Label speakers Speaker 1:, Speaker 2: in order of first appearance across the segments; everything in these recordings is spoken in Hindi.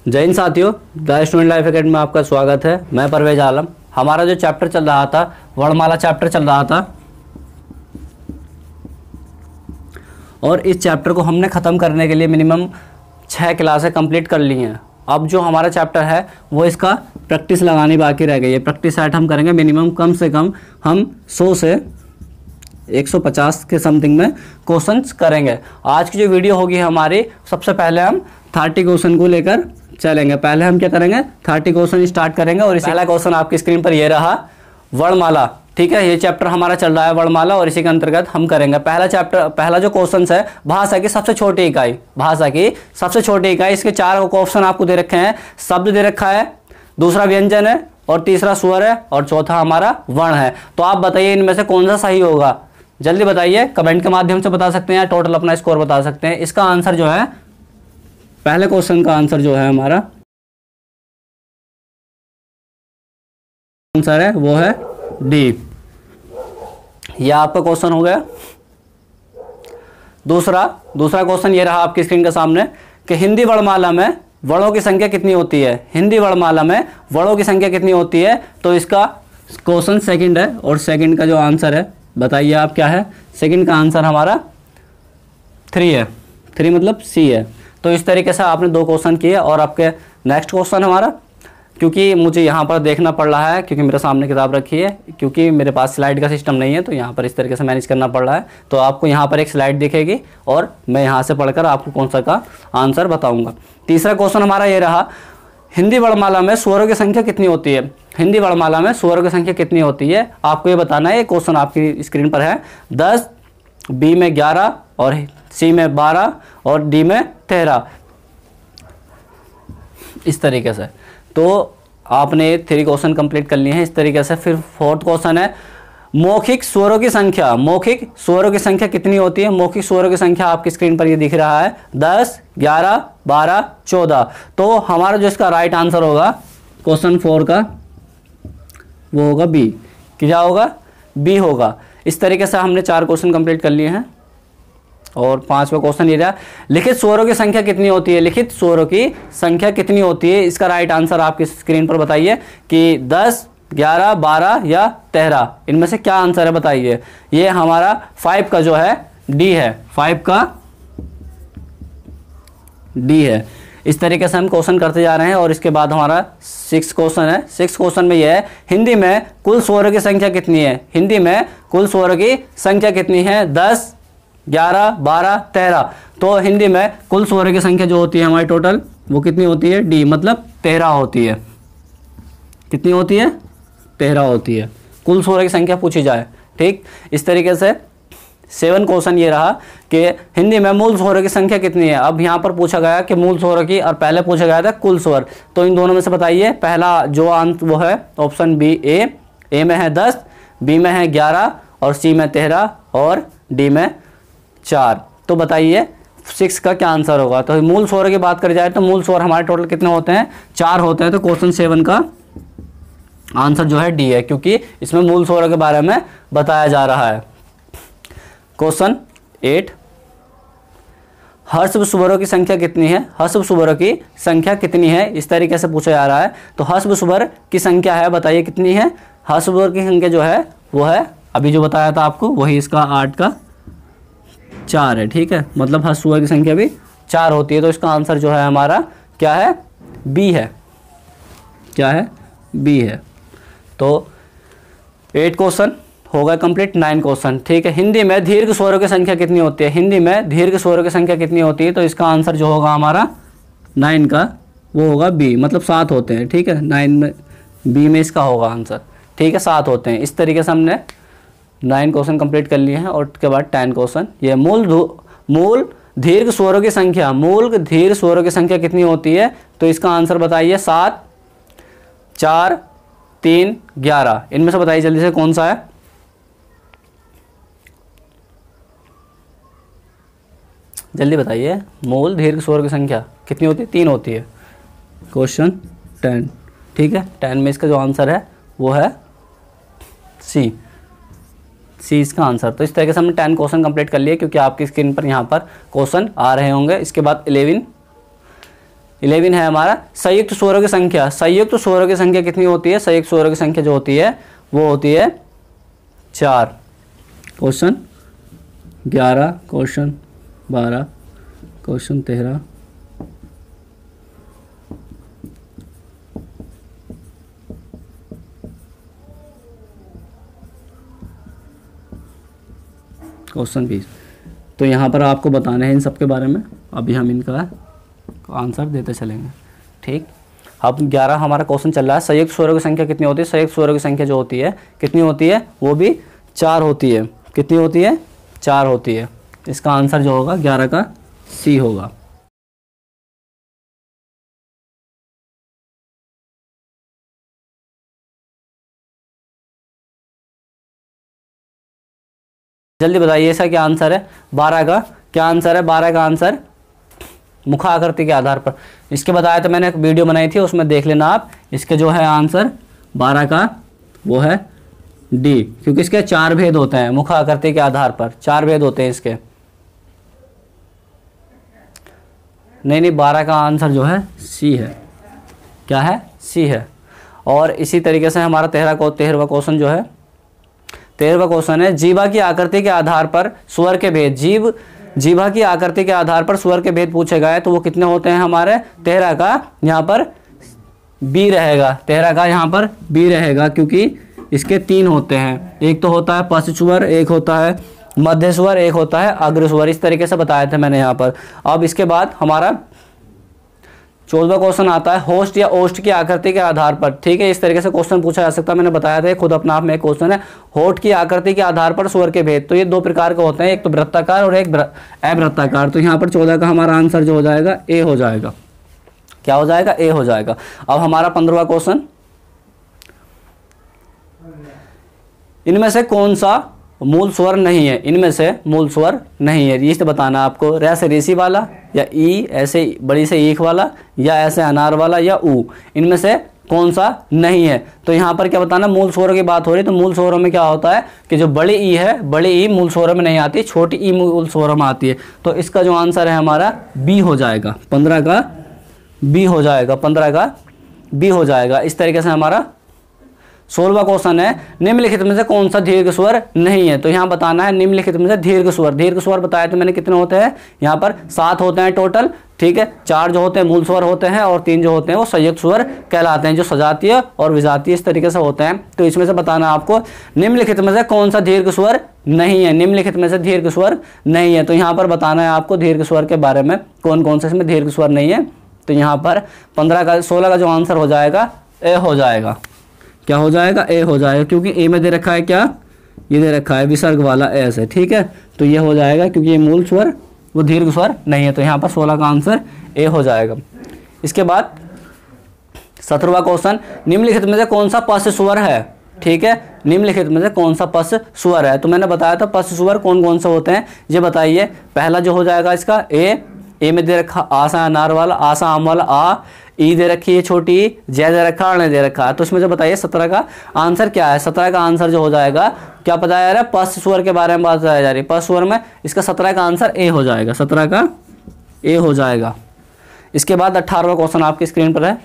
Speaker 1: जय हिंद साथियों, द स्टूडेंट लाइफ एकेडमी में आपका स्वागत है। मैं परवेज आलम। हमारा जो चैप्टर चल रहा था, वर्णमाला चैप्टर चल रहा था, और इस चैप्टर को हमने ख़त्म करने के लिए मिनिमम 6 क्लासें कंप्लीट कर ली हैं। अब जो हमारा चैप्टर है वो इसका प्रैक्टिस लगानी बाकी रह गई है। प्रैक्टिस सेट हम करेंगे मिनिमम, कम से कम हम 100 से 150 के समथिंग में क्वेश्चंस करेंगे। आज की जो वीडियो होगी हमारी, सबसे पहले हम 30 क्वेश्चन को लेकर चलेंगे। पहले हम क्या करेंगे, 30 क्वेश्चन स्टार्ट करेंगे। और पहला क्वेश्चन आपकी स्क्रीन पर ये रहा, वर्णमाला। ठीक है, ये चैप्टर हमारा चल रहा है वर्णमाला, और इसी के अंतर्गत हम करेंगे पहला जो क्वेश्चन है, भाषा की सबसे छोटी इकाई। भाषा की सबसे छोटी इकाई, इसके 4 ऑप्शन आपको दे रखे हैं। शब्द दे रखा है, दूसरा व्यंजन है, और तीसरा स्वर है, और चौथा हमारा वर्ण है। तो आप बताइए इनमें से कौन सा सही होगा, जल्दी बताइए। कमेंट के माध्यम से बता सकते हैं या टोटल अपना स्कोर बता सकते हैं। इसका आंसर जो है, पहले क्वेश्चन का आंसर जो है हमारा आंसर है वो है डी। यह आपका क्वेश्चन हो गया। दूसरा क्वेश्चन ये रहा आपकी स्क्रीन के सामने कि हिंदी वर्णमाला में वर्णों की संख्या कितनी होती है। हिंदी वर्णमाला में वर्णों की संख्या कितनी होती है। तो इसका क्वेश्चन सेकंड है, और सेकंड का जो आंसर है बताइए आप क्या है। सेकंड का आंसर हमारा 3 है। 3 मतलब सी है। तो इस तरीके से आपने 2 क्वेश्चन किए। और आपके नेक्स्ट क्वेश्चन हमारा, क्योंकि मुझे यहाँ पर देखना पड़ रहा है, क्योंकि मेरे सामने किताब रखी है, क्योंकि मेरे पास स्लाइड का सिस्टम नहीं है, तो यहाँ पर इस तरीके से मैनेज करना पड़ रहा है। तो आपको यहाँ पर एक स्लाइड दिखेगी, और मैं यहाँ से पढ़कर आपको कौन सा का आंसर बताऊँगा। तीसरा क्वेश्चन हमारा ये रहा, हिंदी वर्णमाला में स्वरों की संख्या कितनी होती है। हिंदी वर्णमाला में स्वरों की संख्या कितनी होती है, आपको ये बताना है। ये क्वेश्चन आपकी स्क्रीन पर है। 10, बी में 11, और सी में 12, और डी में 13, इस तरीके से। तो आपने 3 क्वेश्चन कंप्लीट कर लिए हैं इस तरीके से। फिर 4th क्वेश्चन है, मौखिक स्वरों की संख्या। मौखिक स्वरों की संख्या कितनी होती है। मौखिक स्वरों की संख्या आपकी स्क्रीन पर ये दिख रहा है, 10, 11, 12, 14। तो हमारा जो इसका राइट आंसर होगा क्वेश्चन 4 का, वो होगा बी। क्या होगा, बी होगा। इस तरीके से हमने 4 क्वेश्चन कंप्लीट कर लिए हैं। और 5वां क्वेश्चन ये रहा, लिखित स्वरों की संख्या कितनी होती है। लिखित स्वरों की संख्या कितनी होती है। इसका राइट आंसर आपकी स्क्रीन पर बताइए कि 10, 11, 12 या 13, इनमें से क्या आंसर है बताइए। ये हमारा 5 का जो है डी है। 5 का डी है। इस तरीके से हम क्वेश्चन करते जा रहे हैं। और इसके बाद हमारा 6th क्वेश्चन है। 6th क्वेश्चन में यह है, हिंदी में कुल स्वरों की संख्या कितनी है। हिंदी में कुल स्वरों की संख्या कितनी है। 10, 11, 12, 13। तो हिंदी में कुल स्वरों की संख्या जो होती है हमारी टोटल, वो कितनी होती है, डी, मतलब 13 होती है। कितनी होती है, 13 होती है। कुल स्वरों की संख्या पूछी जाए। ठीक, इस तरीके से 7 क्वेश्चन ये रहा कि हिंदी में मूल स्वरों की संख्या कितनी है। अब यहाँ पर पूछा गया कि मूल स्वरों की, और पहले पूछा गया था कुल स्वर। तो इन दोनों में से बताइए। पहला जो आंसर वो है ऑप्शन बी, ए में है 10, बी में है 11, और सी में 13, और डी में 4। तो बताइए 6 का क्या आंसर होगा। तो मूल स्वर की बात करी जाए तो मूल स्वर हमारे टोटल कितने होते हैं, 4 होते हैं। तो क्वेश्चन 7 का आंसर जो है डी है, क्योंकि इसमें मूल स्वर के बारे में बताया जा रहा है। क्वेश्चन 8, हर्ष स्वरों की संख्या कितनी है। हर्ष स्वरों की संख्या कितनी है, इस तरीके से पूछा जा रहा है। तो हर्ष स्वर की संख्या है, बताइए कितनी है। हर्ष स्वर की संख्या जो है वो है, अभी जो बताया था आपको, वही इसका 8 का 4 है। ठीक है, मतलब हर्ष स्वर की संख्या भी 4 होती है। तो इसका आंसर जो है हमारा क्या है, बी है। क्या है, बी है। तो 8 क्वेश्चन हो गए कंप्लीट। 9 क्वेश्चन। ठीक है, हिंदी में दीर्घ स्वरों की संख्या कितनी होती है। हिंदी में दीर्घ स्वरों की संख्या कितनी होती है। तो इसका आंसर जो होगा हमारा 9 का, वो होगा बी, मतलब 7 होते हैं। ठीक है, 9 में बी में इसका होगा आंसर। ठीक है, 7 होते हैं। इस तरीके से हमने 9 क्वेश्चन कंप्लीट कर लिए हैं। और उसके बाद 10 क्वेश्चन, ये मूल दीर्घ स्वरों की संख्या। मूल दीर्घ स्वरों की संख्या कितनी होती है। तो इसका आंसर बताइए, 7, 4, 3, 11। इनमें से बताइए जल्दी से कौन सा है। जल्दी बताइए, मूल दीर्घ स्वर की संख्या कितनी होती है, 3 होती है। क्वेश्चन 10। ठीक है, 10 में इसका जो आंसर है वो है सी। सी इसका आंसर। तो इस तरीके से हमने 10 क्वेश्चन कंप्लीट कर लिए, क्योंकि आपकी स्क्रीन पर यहाँ पर क्वेश्चन आ रहे होंगे। इसके बाद 11 है हमारा संयुक्त स्वरों की संख्या। संयुक्त स्वरों की संख्या कितनी होती है? संयुक्त स्वरों की संख्या जो होती है वो होती है 4। Question 11, question 12, question 13, question 20। तो यहाँ पर आपको बताना है इन सब के बारे में, अभी हम इनका आंसर देते चलेंगे। ठीक, अब 11 हमारा क्वेश्चन चल रहा है, संयुक्त स्वरों की संख्या कितनी होती है? संयुक्त स्वरों की संख्या जो होती है कितनी होती है? वो भी 4 होती है। कितनी होती है? 4 होती है। इसका आंसर जो होगा 11 का सी होगा। जल्दी बताइए इसका क्या आंसर है? 12 का क्या आंसर है? 12 का आंसर मुखाकृति के आधार पर, इसके बताया था मैंने, एक वीडियो बनाई थी उसमें देख लेना आप। इसके जो है आंसर 12 का वो है डी, क्योंकि इसके 4 भेद होते हैं मुखाकृति के आधार पर, 4 भेद होते हैं इसके। नहीं 12 का आंसर जो है सी है। क्या है? सी है। और इसी तरीके से हमारा 13वां क्वेश्चन जो है, 13वां क्वेश्चन है जीवा की आकृति के आधार पर स्वर के भेद। जीवा की आकृति के आधार पर स्वर के भेद पूछे गए तो वो कितने होते हैं हमारे? 13 का यहाँ पर बी रहेगा। 13 का यहाँ पर बी रहेगा, क्योंकि इसके 3 होते हैं। एक तो होता है पश्च स्वर, एक होता है मध्य स्वर, एक होता है अग्र स्वर। इस तरीके से बताए थे मैंने यहाँ पर। अब इसके बाद हमारा 14वां क्वेश्चन आता है होस्ट या ओष्ठ की आकृति के आधार पर। ठीक है, इस तरीके से क्वेश्चन पूछा जा सकता है। मैंने बताया था खुद अपने आप में एक क्वेश्चन है, होठ की आकृति के आधार पर स्वर के भेद। तो ये 2 प्रकार के होते हैं, एक तो वृत्ताकार और एक अवृत्ताकार। तो यहाँ पर 14 का हमारा आंसर जो हो जाएगा ए हो जाएगा। क्या हो जाएगा? ए हो जाएगा। अब हमारा 15वां क्वेश्चन, इनमें से कौन सा मूल स्वर नहीं है? इनमें से मूल स्वर नहीं है, ये तो बताना आपको। रे से रेसी वाला, या ई ऐसे बड़ी से ईख वाला, या ऐसे अनार वाला, या ऊ, इनमें से कौन सा नहीं है? तो यहाँ पर क्या बताना, मूल स्वरों की बात हो रही है। तो मूल स्वरों में क्या होता है कि जो बड़ी ई है, बड़ी ई मूल स्वरों में नहीं आती, छोटी ई मूल स्वरों में आती है। तो इसका जो आंसर है हमारा बी हो जाएगा। 15 का बी हो जाएगा। 15 का बी हो जाएगा। इस तरीके से हमारा 16वां क्वेश्चन है निम्नलिखित में से कौन सा दीर्घ स्वर नहीं है? तो यहाँ बताना है निम्नलिखित में से दीर्घ स्वर। दीर्घ स्वर बताया तो मैंने कितने होते हैं? यहाँ पर 7 होते हैं टोटल। ठीक है, 4 जो होते हैं मूल स्वर होते हैं और 3 जो होते हैं वो संयुक्त स्वर कहलाते हैं, जो सजातीय और विजातीय इस तरीके से होते हैं। तो इसमें से बताना आपको निम्नलिखित में से कौन सा दीर्घ स्वर नहीं है। निम्नलिखित में से दीर्घ स्वर नहीं है। तो यहाँ पर बताना है आपको दीर्घ स्वर के बारे में, कौन कौन से इसमें दीर्घ स्वर नहीं है। तो यहाँ पर 16 का जो आंसर हो जाएगा ए हो जाएगा। क्या हो जाएगा? ए हो जाएगा, क्योंकि ए में दे रखा है क्या? ये दे रखा है विसर्ग वाला एस है। ठीक है, तो ये हो जाएगा, क्योंकि ये मूल स्वर वो दीर्घ स्वर नहीं है। तो यहाँ पर 16 का आंसर ए हो जाएगा। इसके बाद 17वां क्वेश्चन, निम्नलिखित में से कौन सा पश्च स्वर है? ठीक है, निम्नलिखित में से कौन सा पश्च स्वर है? तो मैंने बताया था पश्च स्वर कौन कौन से होते हैं, ये बताइए। पहला जो हो जाएगा इसका ए में दे रखा आसा अनार वाला, आसा आम वाला, आ ई दे रखी है छोटी, जय दे रखा, अण दे रखा है। तो इसमें जो बताइए 17 का आंसर क्या है? 17 का आंसर जो हो जाएगा, क्या बताया जा रहा है? पश्च स्वर के बारे में बात बताई जा रही है। पश्च स्वर में इसका 17 का आंसर ए हो जाएगा। 17 का ए हो जाएगा। इसके बाद 18वां क्वेश्चन आपकी स्क्रीन पर है।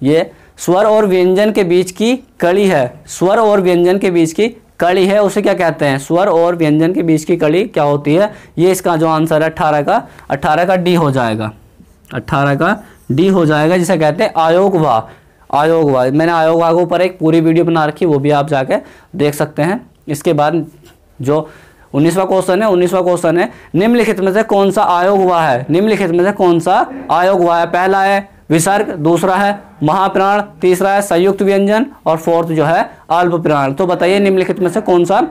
Speaker 1: ये स्वर और व्यंजन के बीच की कड़ी है। स्वर और व्यंजन के बीच की कड़ी है, उसे क्या कहते हैं? स्वर और व्यंजन के बीच की कड़ी क्या होती है? ये इसका जो आंसर है 18 का डी हो जाएगा। 18 का डी हो जाएगा, जिसे कहते हैं आयोगवाह। आयोगवाह, मैंने आयोगवाह के ऊपर एक पूरी वीडियो बना रखी, वो भी आप जाके देख सकते हैं। इसके बाद जो 19वां क्वेश्चन है, 19वां क्वेश्चन है निम्नलिखित में से कौन सा आयोगवाह है? निम्नलिखित में से कौन सा आयोगवाह है? पहला है विसर्ग, दूसरा है महाप्राण, तीसरा है संयुक्त व्यंजन और फोर्थ जो है अल्प प्राण। तो बताइए निम्नलिखित में से कौन सा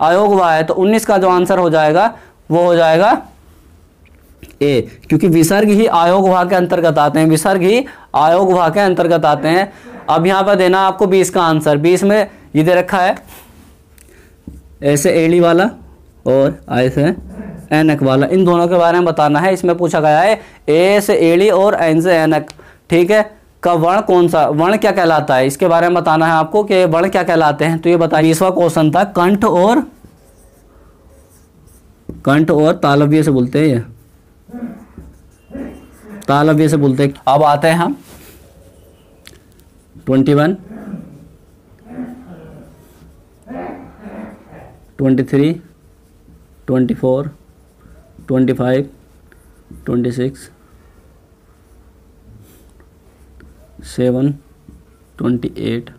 Speaker 1: आयोगवाह है? तो 19 का जो आंसर हो जाएगा वो हो जाएगा ए, क्योंकि विसर्ग ही आयोगवाह के अंतर्गत आते हैं। विसर्ग ही आयोगवाह के अंतर्गत आते हैं। अब यहाँ पर देना आपको 20 का आंसर। 20 में ये दे रखा है ऐसे एड़ी वाला और ऐसे ऐनक वाला, इन दोनों के बारे में बताना है। इसमें पूछा गया है ए से एड़ी और एन से ऐनक। ठीक है, का वर्ण कौन सा, वर्ण क्या कहलाता है, इसके बारे में बताना है आपको कि वर्ण क्या कहलाते हैं। तो ये बताइए। 20वां क्वेश्चन था कंठ और तालव्य से बोलते हैं ये तालव्य से बोलते हैं। अब आते हैं हम 21, 23, 24, 25, 26, 7, 28,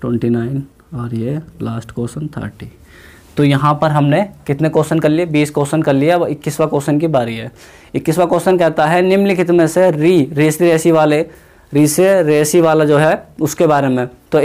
Speaker 1: 29 और ये लास्ट क्वेश्चन 30। तो यहाँ पर हमने कितने क्वेश्चन कर लिए? 20 क्वेश्चन कर लिए। अब 21वां क्वेश्चन की बारी है। 21वां क्वेश्चन कहता है निम्नलिखित में से री से रेसी वाला जो है उसके बारे में। तो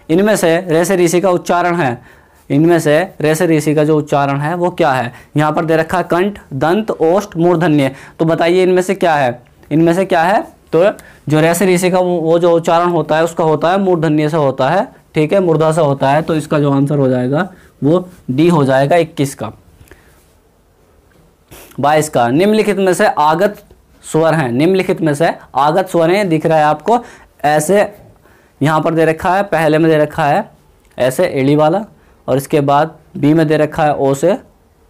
Speaker 1: इनमें से रे से ऋषि का उच्चारण है, इनमें से रे से ऋषि का जो उच्चारण है वो क्या है? यहाँ पर दे रखा है कंठ, दंत, ओष्ठ, मूर्धन्य। तो बताइए इनमें से क्या है? इनमें से क्या है? तो जो रे से ऋषि का वो जो उच्चारण होता है उसका होता है मूर्धन्य से होता है, ठीक है, मूर्धा से होता है। तो इसका जो आंसर हो जाएगा वो डी हो जाएगा 21 का। 22 का निम्नलिखित में से आगत स्वर हैं, निम्नलिखित में से आगत स्वर हैं, दिख रहा है आपको ऐसे, यहाँ पर दे रखा है, पहले में दे रखा है ऐसे एड़ी वाला, और इसके बाद बी में दे रखा है ओ से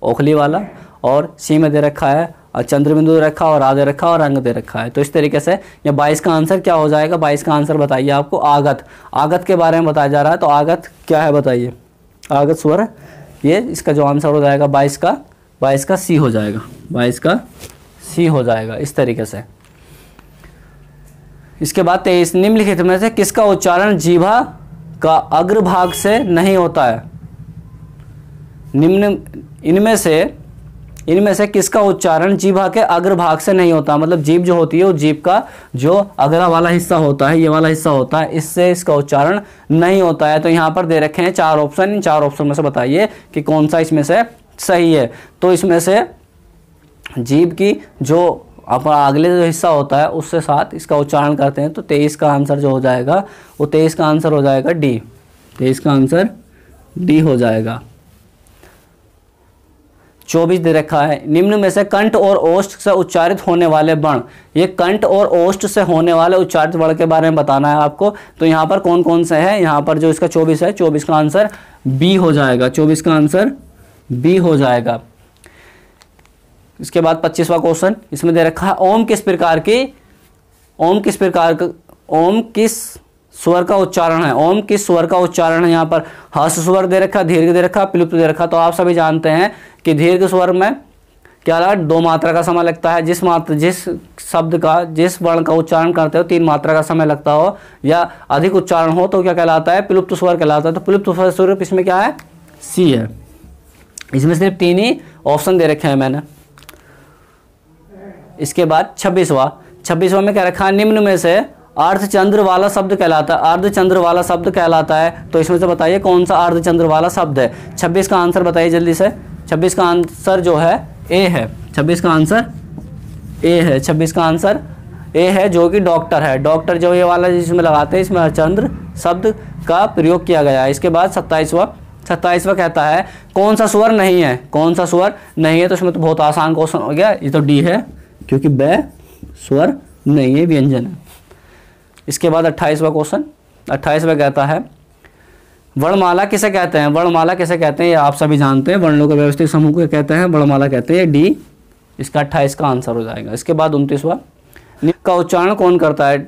Speaker 1: ओखली वाला, और सी में दे रखा है चंद्र बिंदु दे रखा और आ दे रखा और अंग दे रखा है। तो इस तरीके से ये 22 का आंसर क्या हो जाएगा? 22 का आंसर बताइए आपको आगत, आगत के बारे में बताया जा रहा है। तो आगत क्या है बताइए? आगत स्वर, ये इसका जो आंसर हो जाएगा 22 का सी हो जाएगा, 22 का सी हो जाएगा इस तरीके से। इसके बाद 23 निम्नलिखित में से किसका उच्चारण जीभा का अग्रभाग से नहीं होता है? इनमें से किसका उच्चारण जीभा के अग्रभाग से नहीं होता? मतलब जीभ जो होती है वो जीभ का जो अगला वाला हिस्सा होता है, ये वाला हिस्सा होता है, इससे इसका उच्चारण नहीं होता है। तो यहाँ पर दे रखे हैं 4 ऑप्शन, इन 4 ऑप्शन में से बताइए कि कौन सा इसमें से सही है। तो इसमें से जीभ की जो अपना अगले जो हिस्सा होता है उससे साथ इसका उच्चारण करते हैं। तो 23 का आंसर जो हो जाएगा वो 23 का आंसर हो जाएगा डी, 23 का आंसर डी हो जाएगा। 24 दे रखा है निम्न में से कंठ और ओष्ठ से उच्चारित होने वाले वर्ण, ये कंठ और ओष्ठ से होने वाले उच्चारित वर्ण के बारे में बताना है आपको। तो यहाँ पर कौन कौन से हैं? यहाँ पर जो इसका 24 है, 24 का आंसर बी हो जाएगा, 24 का आंसर बी हो जाएगा। इसके बाद 25वां क्वेश्चन, इसमें दे रखा है ओम किस स्वर का उच्चारण है? ओम किस स्वर का उच्चारण है? यहाँ पर हर्ष स्वर दे रखा, दीर्घ दे रखा, प्लुप्त दे रखा। तो आप सभी जानते हैं कि दीर्घ स्वर में क्या लगा? 2 मात्रा का समय लगता है। जिस शब्द का, जिस वर्ण का उच्चारण करते हो 3 मात्रा का समय लगता हो या अधिक उच्चारण हो तो क्या कहलाता है? प्लुप्त स्वर कहलाता है। तो प्लुप्त स्वर इसमें क्या है? सी है। इसमें सिर्फ 3 ही ऑप्शन दे रखे हैं मैंने। इसके बाद 26वां में क्या रखा है? निम्न में से अर्धचंद्र वाला शब्द कहलाता है, अर्धचंद्र वाला शब्द कहलाता है। तो इसमें से बताइए कौन सा अर्धचंद्र वाला शब्द है? 26 का आंसर बताइए जल्दी से। 26 का आंसर जो है ए है, 26 का आंसर ए है, 26 का आंसर ए है, जो कि डॉक्टर है। डॉक्टर जो ये वाला जिसमें लगाते हैं, इसमें अर्धचंद्र शब्द का प्रयोग किया गया है। इसके बाद 27वां कहता है कौन सा स्वर नहीं है? कौन सा स्वर नहीं है? तो इसमें तो बहुत आसान क्वेश्चन हो गया, ये तो डी है, क्योंकि ब स्वर नहीं है, व्यंजन है। इसके बाद 28वां क्वेश्चन, 28वां कहता है वर्णमाला किसे कहते हैं? वर्णमाला किसे कहते हैं? ये आप सभी जानते हैं, वर्णों के व्यवस्थित समूह को कहते हैं, वर्णमाला कहते हैं, डी इसका 28 का आंसर हो जाएगा। इसके बाद 29वां, निम्न का उच्चारण कौन करता है?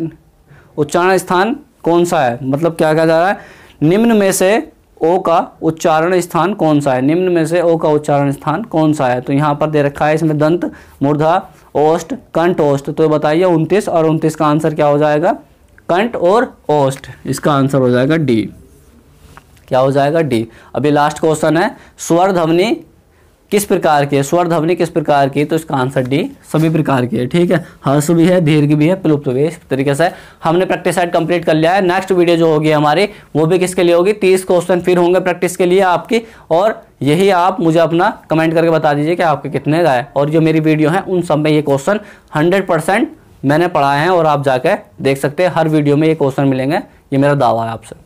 Speaker 1: उच्चारण स्थान कौन सा है? मतलब क्या कहा जा रहा है? निम्न में से ओ का उच्चारण स्थान कौन सा है? निम्न में से ओ का उच्चारण स्थान कौन सा है? तो यहाँ पर दे रखा है इसमें दंत, मूर्धा, ओष्ठ, कंठ, ओष्ठ। तो बताइए 29 और 29 का आंसर क्या हो जाएगा? कंठ और ओष्ठ। इसका आंसर हो जाएगा डी। क्या हो जाएगा? डी। अभी लास्ट क्वेश्चन है स्वर ध्वनि किस प्रकार की है? स्वर ध्वनि किस प्रकार की? तो इसका आंसर डी, सभी प्रकार की है, ठीक है। हर्ष भी है, दीर्घ भी है, प्लुप्त भी है। इस तरीके से हमने प्रैक्टिस सेट कंप्लीट कर लिया है। नेक्स्ट वीडियो जो होगी हमारी वो भी किसके लिए होगी? 30 क्वेश्चन फिर होंगे प्रैक्टिस के लिए आपकी, और यही आप मुझे अपना कमेंट करके बता दीजिए कि आपके कितने आए। और जो मेरी वीडियो है उन सब में ये क्वेश्चन 100% मैंने पढ़ाए हैं, और आप जाकर देख सकते हैं, हर वीडियो में ये क्वेश्चन मिलेंगे, ये मेरा दावा है आपसे।